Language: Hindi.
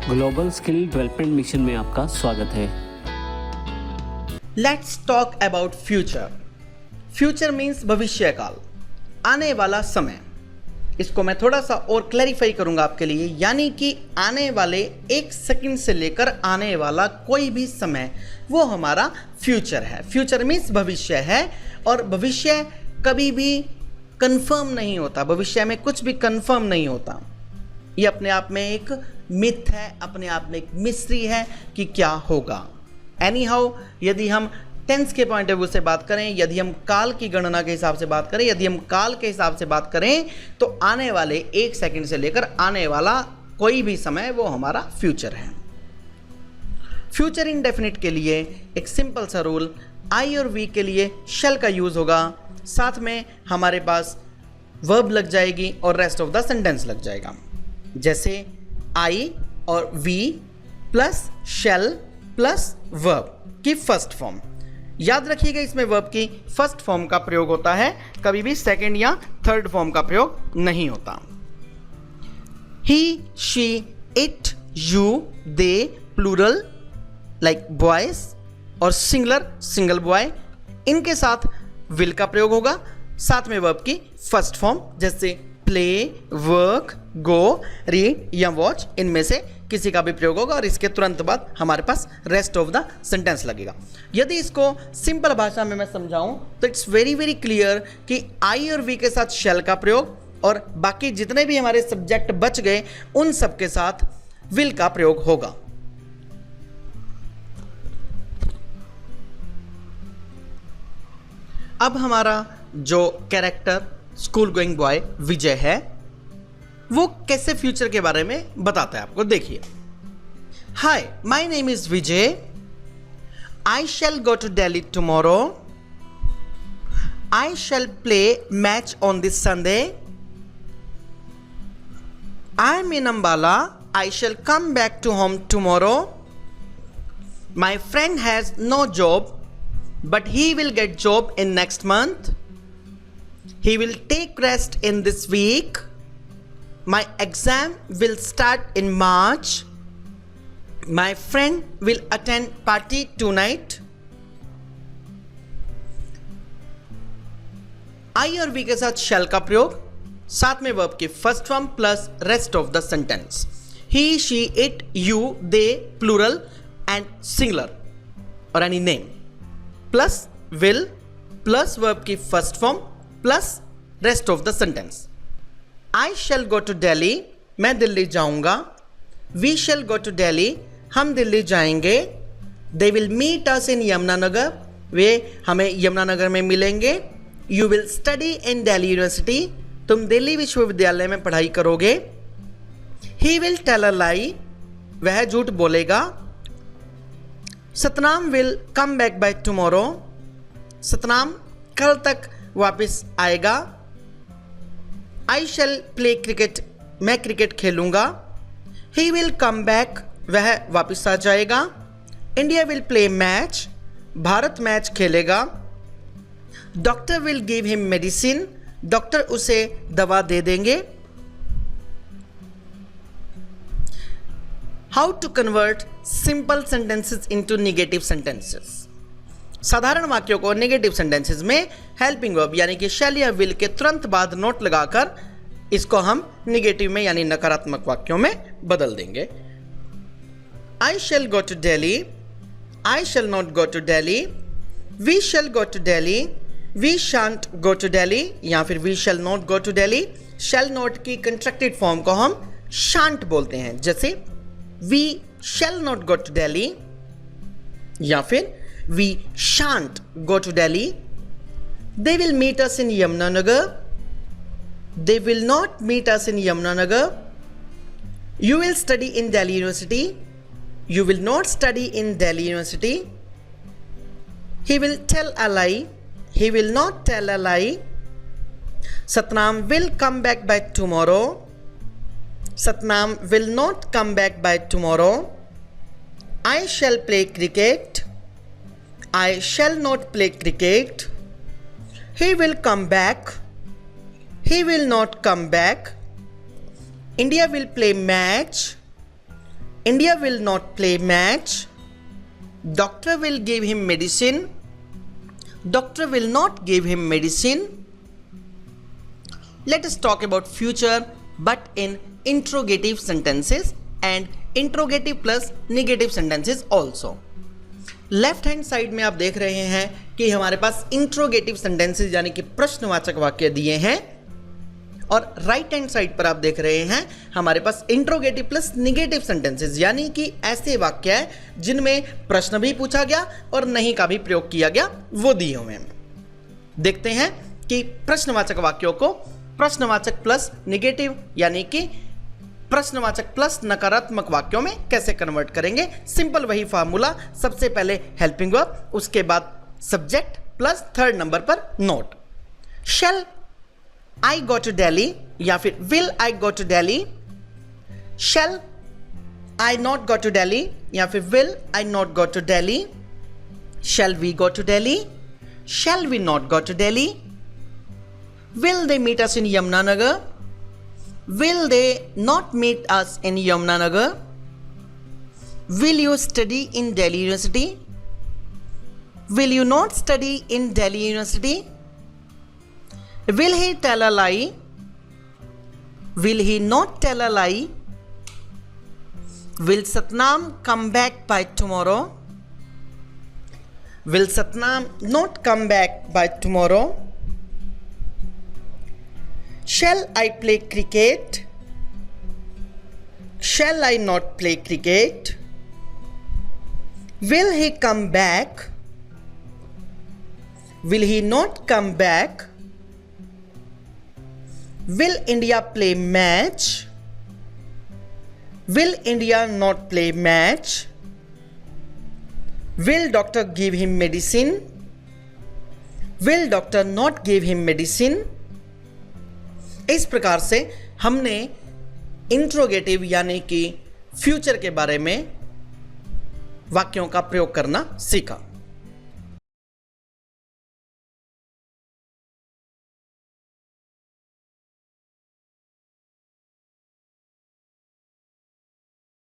ग्लोबल स्किल डेवलपमेंट मिशन में आपका स्वागत है। Let's talk about future. Future means भविष्य काल, आने वाला समय। इसको मैं थोड़ा सा और क्लैरिफाई करूंगा आपके लिए, यानी कि आने वाले एक सेकंड से लेकर आने वाला कोई भी समय वो हमारा फ्यूचर है। फ्यूचर मीन्स भविष्य है, और भविष्य कभी भी कंफर्म नहीं होता। भविष्य में कुछ भी कंफर्म नहीं होता। ये अपने आप में एक मिथ है, अपने आप में एक मिस्ट्री है कि क्या होगा। एनी हाउ, यदि हम टेंस के पॉइंट ऑफ व्यू से बात करें, यदि हम काल की गणना के हिसाब से बात करें, यदि हम काल के हिसाब से बात करें, तो आने वाले एक सेकंड से लेकर आने वाला कोई भी समय वो हमारा फ्यूचर है। फ्यूचर इंडेफिनिट के लिए एक सिंपल सा रूल, आई और वी के लिए शैल का यूज होगा, साथ में हमारे पास वर्ब लग जाएगी और रेस्ट ऑफ द सेंटेंस लग जाएगा। जैसे आई और we plus shall plus verb की फर्स्ट फॉर्म। याद रखिएगा, इसमें वर्ब की फर्स्ट फॉर्म का प्रयोग होता है, कभी भी सेकंड या थर्ड फॉर्म का प्रयोग नहीं होता। He, she, it, you, they, plural like boys, और सिंगुलर सिंगल बॉय, इनके साथ विल का प्रयोग होगा, साथ में वर्ब की फर्स्ट फॉर्म जैसे प्ले, वर्क, गो, रीड या वॉच, इनमें से किसी का भी प्रयोग होगा, और इसके तुरंत बाद हमारे पास रेस्ट ऑफ द सेंटेंस लगेगा। यदि इसको सिंपल भाषा में मैं समझाऊं तो इट्स वेरी वेरी क्लियर कि आई और वी के साथ शैल का प्रयोग, और बाकी जितने भी हमारे सब्जेक्ट बच गए उन सब के साथ विल का प्रयोग होगा। अब हमारा जो कैरेक्टर स्कूल गोइंग बॉय विजय है, वो कैसे फ्यूचर के बारे में बताता है आपको। देखिए, hi, my name is Vijay, I shall go to Delhi tomorrow, I shall play match on this Sunday, I am in Ambala, I shall come back to home tomorrow, my friend has no job but he will get job in next month, he will take rest in this week, my exam will start in March, my friend will attend party tonight। आई और वी के साथ शैल का प्रयोग, साथ में वर्ब की first form plus rest of the sentence. He, she, it, you, they, plural and singular और any name, plus will plus verb की first form plus rest of the sentence. I shall go to Delhi, मैं दिल्ली जाऊंगा। We shall go to Delhi, हम दिल्ली जाएंगे। They will meet us in Yamunanagar, वे हमें यमुनानगर में मिलेंगे। You will study in Delhi university, तुम दिल्ली विश्वविद्यालय में पढ़ाई करोगे। ही विल टेल अ लाई, वह झूठ बोलेगा। Satnam will come back by tomorrow, Satnam कल तक वापस आएगा। आई शैल प्ले क्रिकेट, मैं क्रिकेट खेलूंगा। ही विल कम बैक, वह वापस आ जाएगा। इंडिया विल प्ले मैच, भारत मैच खेलेगा। Doctor will give him medicine, doctor उसे दवा दे देंगे। How to convert simple sentences into negative sentences. साधारण वाक्यों को नेगेटिव सेंटेंसेस में हेल्पिंग वर्ब यानी कि शैल या विल के तुरंत बाद नोट लगाकर इसको हम नेगेटिव में यानी नकारात्मक वाक्यों में बदल देंगे। I shall go to Delhi, I shall not go to Delhi. We shall go to Delhi, we shan't go to Delhi, या फिर we shall not go to Delhi. Shall not की कंट्रैक्टेड फॉर्म को हम शांट बोलते हैं, जैसे we shall not go to Delhi, या फिर we shan't go to Delhi। They will meet us in Yamunanagar, they will not meet us in Yamunanagar। You will study in Delhi University, you will not study in Delhi University। He will tell a lie, he will not tell a lie। Satnam will come back by tomorrow, Satnam will not come back by tomorrow। I shall play cricket, I shall not play cricket। He will come back, he will not come back। India will play match, India will not play match. Doctor will give him medicine. Doctor will not give him medicine. Let us talk about future but in interrogative sentences and interrogative plus negative sentences also. Left hand side में आप देख रहे हैं कि हमारे पास इंट्रोगेटिव सेंटेंसेस यानी कि प्रश्नवाचक वाक्य दिए हैं, और राइट हैंड साइड पर आप देख रहे हैं हमारे पास इंट्रोगेटिव प्लस निगेटिव सेंटेंसेस यानी कि ऐसे वाक्य हैं जिनमें प्रश्न भी पूछा गया और नहीं का भी प्रयोग किया गया, वो दिए हुए हैं। देखते हैं कि प्रश्नवाचक वाक्यों को प्रश्नवाचक प्लस निगेटिव यानी कि प्रश्नवाचक प्लस नकारात्मक वाक्यों में कैसे कन्वर्ट करेंगे। सिंपल वही फार्मूला, सबसे पहले हेल्पिंग वर्ब, उसके बाद सब्जेक्ट प्लस थर्ड नंबर पर note. Shall I go to Delhi या फिर will I go to Delhi, shall I not go to Delhi या फिर will I not go to Delhi, shall we go to Delhi, shall we not go to Delhi, will they meet us in Yamunanagar, will they not meet us in Yamunanagar, will you study in Delhi University, will you not study in Delhi University, will he tell a lie, will he not tell a lie, will Satnam come back by tomorrow, will Satnam not come back by tomorrow, shall I play cricket, shall I not play cricket, will he come back, will he not come back, will India play match, will India not play match, will doctor give him medicine, will doctor not give him medicine। इस प्रकार से हमने इंट्रोगेटिव यानी कि फ्यूचर के बारे में वाक्यों का प्रयोग करना सीखा।